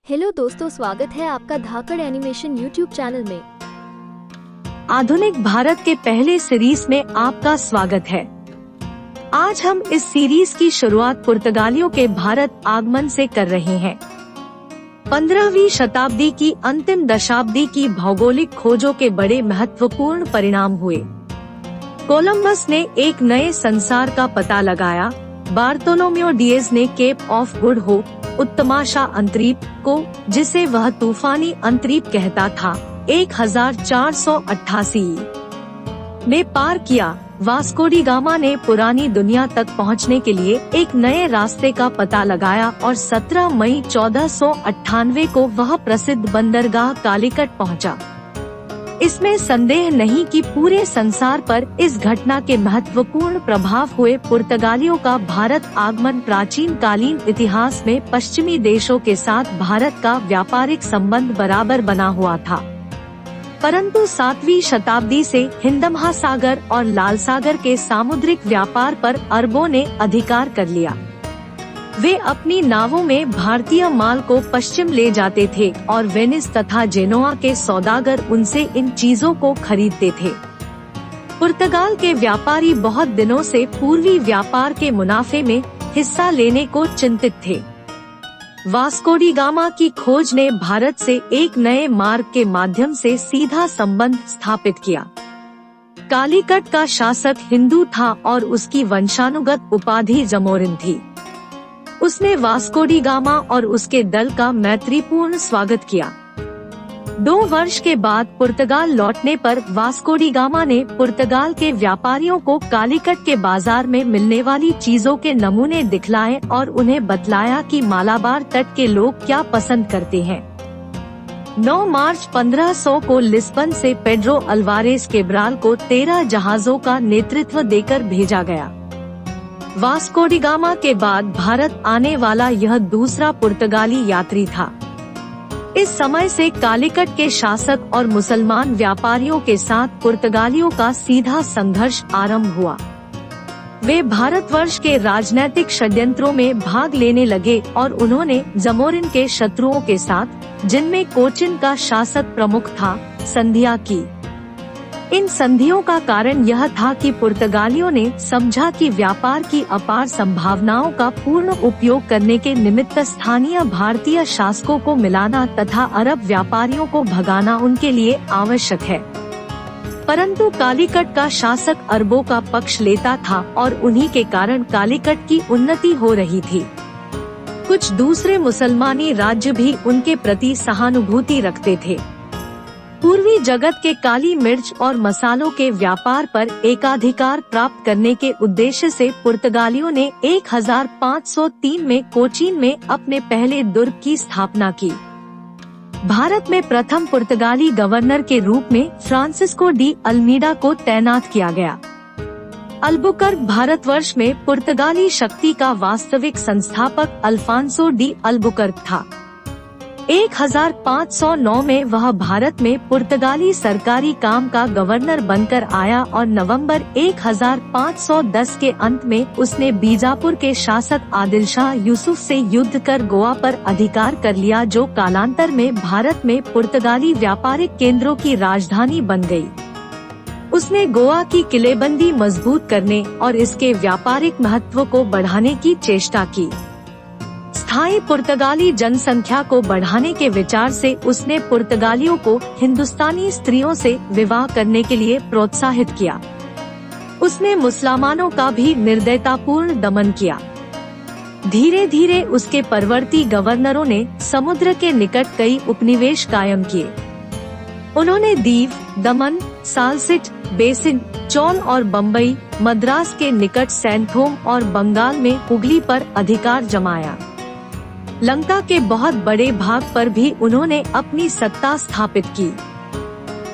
Hello दोस्तों, स्वागत है आपका धाकड़ एनिमेशन यूट्यूब चैनल में। आधुनिक भारत के पहले सीरीज में आपका स्वागत है। आज हम इस सीरीज की शुरुआत पुर्तगालियों के भारत आगमन से कर रहे हैं। 15वीं शताब्दी की अंतिम दशाब्दी की भौगोलिक खोजों के बड़े महत्वपूर्ण परिणाम हुए। कोलंबस ने एक नए संसार का पता लगाया। बार्तोलोम्यो डिएज ने केप ऑफ गुड होप, उत्तमाशा अंतरीप को, जिसे वह तूफानी अंतरीप कहता था, 1488 में पार किया। वास्को डी गामा ने पुरानी दुनिया तक पहुंचने के लिए एक नए रास्ते का पता लगाया और 17 मई 1498 को वह प्रसिद्ध बंदरगाह कालीकट पहुंचा। इसमें संदेह नहीं कि पूरे संसार पर इस घटना के महत्वपूर्ण प्रभाव हुए। पुर्तगालियों का भारत आगमन प्राचीन कालीन इतिहास में पश्चिमी देशों के साथ भारत का व्यापारिक संबंध बराबर बना हुआ था, परंतु 7वीं शताब्दी से हिंद महासागर और लाल सागर के सामुद्रिक व्यापार पर अरबों ने अधिकार कर लिया। वे अपनी नावों में भारतीय माल को पश्चिम ले जाते थे और वेनिस तथा जेनोआ के सौदागर उनसे इन चीजों को खरीदते थे। पुर्तगाल के व्यापारी बहुत दिनों से पूर्वी व्यापार के मुनाफे में हिस्सा लेने को चिंतित थे। वास्को डी गामा की खोज ने भारत से एक नए मार्ग के माध्यम से सीधा संबंध स्थापित किया। कालीकट का शासक हिंदू था और उसकी वंशानुगत उपाधि जमोरिन थी। उसने वास्को डी गामा और उसके दल का मैत्रीपूर्ण स्वागत किया। 2 वर्ष के बाद पुर्तगाल लौटने पर वास्को डी गामा ने पुर्तगाल के व्यापारियों को कालीकट के बाजार में मिलने वाली चीजों के नमूने दिखलाए और उन्हें बतलाया कि मालाबार तट के लोग क्या पसंद करते हैं। 9 मार्च 1500 को लिस्बन से पेड्रो अल्वारेस केब्राल को 13 जहाजों का नेतृत्व देकर भेजा गया। वास्को डी गामा के बाद भारत आने वाला यह दूसरा पुर्तगाली यात्री था। इस समय से कालीकट के शासक और मुसलमान व्यापारियों के साथ पुर्तगालियों का सीधा संघर्ष आरंभ हुआ। वे भारतवर्ष के राजनैतिक षड्यंत्रों में भाग लेने लगे और उन्होंने जमोरिन के शत्रुओं के साथ, जिनमें कोचिन का शासक प्रमुख था, संधियां की। इन संधियों का कारण यह था कि पुर्तगालियों ने समझा कि व्यापार की अपार संभावनाओं का पूर्ण उपयोग करने के निमित्त स्थानीय भारतीय शासकों को मिलाना तथा अरब व्यापारियों को भगाना उनके लिए आवश्यक है। परंतु कालीकट का शासक अरबों का पक्ष लेता था और उन्हीं के कारण कालीकट की उन्नति हो रही थी। कुछ दूसरे मुसलमानी राज्य भी उनके प्रति सहानुभूति रखते थे। पूर्वी जगत के काली मिर्च और मसालों के व्यापार पर एकाधिकार प्राप्त करने के उद्देश्य से पुर्तगालियों ने 1503 में कोचीन में अपने पहले दुर्ग की स्थापना की। भारत में प्रथम पुर्तगाली गवर्नर के रूप में फ्रांसिस्को डी अल्मीडा को तैनात किया गया। अल्बुकर्क भारतवर्ष में पुर्तगाली शक्ति का वास्तविक संस्थापक अल्फांसो डी अल्बुकर्क था। 1509 में वह भारत में पुर्तगाली सरकारी काम का गवर्नर बनकर आया और नवंबर 1510 के अंत में उसने बीजापुर के शासक आदिल शाह यूसुफ से युद्ध कर गोवा पर अधिकार कर लिया, जो कालांतर में भारत में पुर्तगाली व्यापारिक केंद्रों की राजधानी बन गई। उसने गोवा की किलेबंदी मजबूत करने और इसके व्यापारिक महत्व को बढ़ाने की चेष्टा की। स्थायी पुर्तगाली जनसंख्या को बढ़ाने के विचार से उसने पुर्तगालियों को हिंदुस्तानी स्त्रियों से विवाह करने के लिए प्रोत्साहित किया। उसने मुसलमानों का भी निर्दयतापूर्ण दमन किया। धीरे धीरे उसके परवर्ती गवर्नरों ने समुद्र के निकट कई उपनिवेश कायम किए। उन्होंने दीव, दमन, सालसिट, बेसिन, चौल और बम्बई, मद्रास के निकट सैंथोम और बंगाल में हुगली पर अधिकार जमाया। लंका के बहुत बड़े भाग पर भी उन्होंने अपनी सत्ता स्थापित की।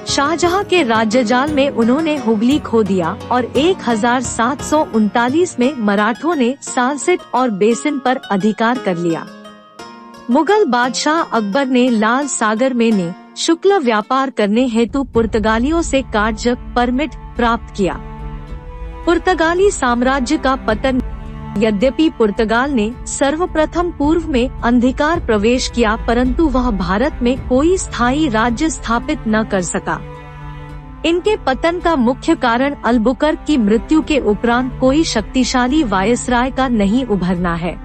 शाहजहां के राज्यजाल में उन्होंने हुगली खो दिया और 1739 में मराठों ने सालसिट और बेसिन पर अधिकार कर लिया। मुगल बादशाह अकबर ने लाल सागर में ने शुक्ल व्यापार करने हेतु पुर्तगालियों से कार्य परमिट प्राप्त किया। पुर्तगाली साम्राज्य का पतन यद्यपि पुर्तगाल ने सर्वप्रथम पूर्व में अंधकार प्रवेश किया, परंतु वह भारत में कोई स्थायी राज्य स्थापित न कर सका। इनके पतन का मुख्य कारण अल्बुकर्क की मृत्यु के उपरांत कोई शक्तिशाली वायसराय का नहीं उभरना है।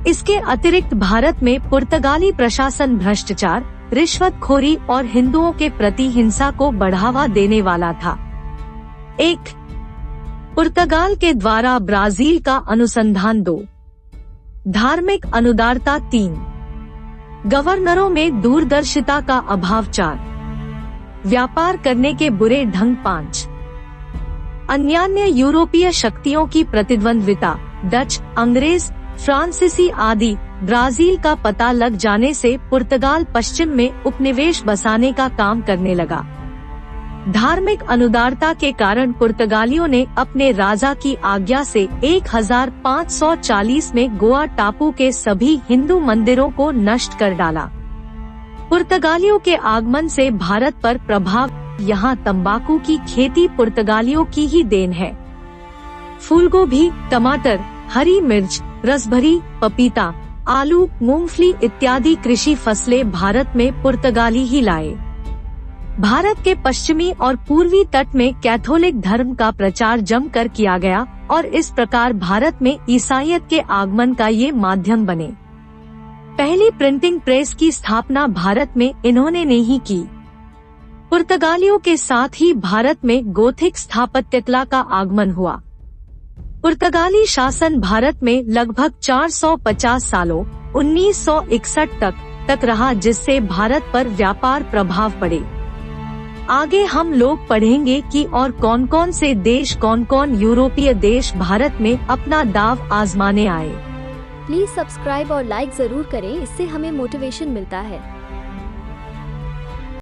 इसके अतिरिक्त भारत में पुर्तगाली प्रशासन भ्रष्टाचार, रिश्वतखोरी और हिंदुओं के प्रति हिंसा को बढ़ावा देने वाला था। 1. पुर्तगाल के द्वारा ब्राजील का अनुसंधान। 2. धार्मिक अनुदारता। 3. गवर्नरों में दूरदर्शिता का अभाव। 4. व्यापार करने के बुरे ढंग। 5. अन्यान्य यूरोपीय शक्तियों की प्रतिद्वंद्विता, डच, अंग्रेज, फ्रांसीसी आदि। ब्राजील का पता लग जाने से पुर्तगाल पश्चिम में उपनिवेश बसाने का काम करने लगा। धार्मिक अनुदारता के कारण पुर्तगालियों ने अपने राजा की आज्ञा से 1540 में गोवा टापू के सभी हिंदू मंदिरों को नष्ट कर डाला। पुर्तगालियों के आगमन से भारत पर प्रभाव। यहाँ तंबाकू की खेती पुर्तगालियों की ही देन है। फूलगोभी, टमाटर, हरी मिर्च, रसभरी, पपीता, आलू, मूंगफली इत्यादि कृषि फसलें भारत में पुर्तगाली ही लाए। भारत के पश्चिमी और पूर्वी तट में कैथोलिक धर्म का प्रचार जमकर किया गया और इस प्रकार भारत में ईसाईयत के आगमन का ये माध्यम बने। पहली प्रिंटिंग प्रेस की स्थापना भारत में इन्होंने ने ही की। पुर्तगालियों के साथ ही भारत में गोथिक स्थापत्यकला का आगमन हुआ। पुर्तगाली शासन भारत में लगभग 450 सालों 1961 तक रहा, जिससे भारत पर व्यापार प्रभाव पड़े। आगे हम लोग पढ़ेंगे कि और कौन कौन से देश, कौन कौन यूरोपीय देश भारत में अपना दाव आजमाने आए। प्लीज सब्सक्राइब और लाइक जरूर करें, इससे हमें मोटिवेशन मिलता है।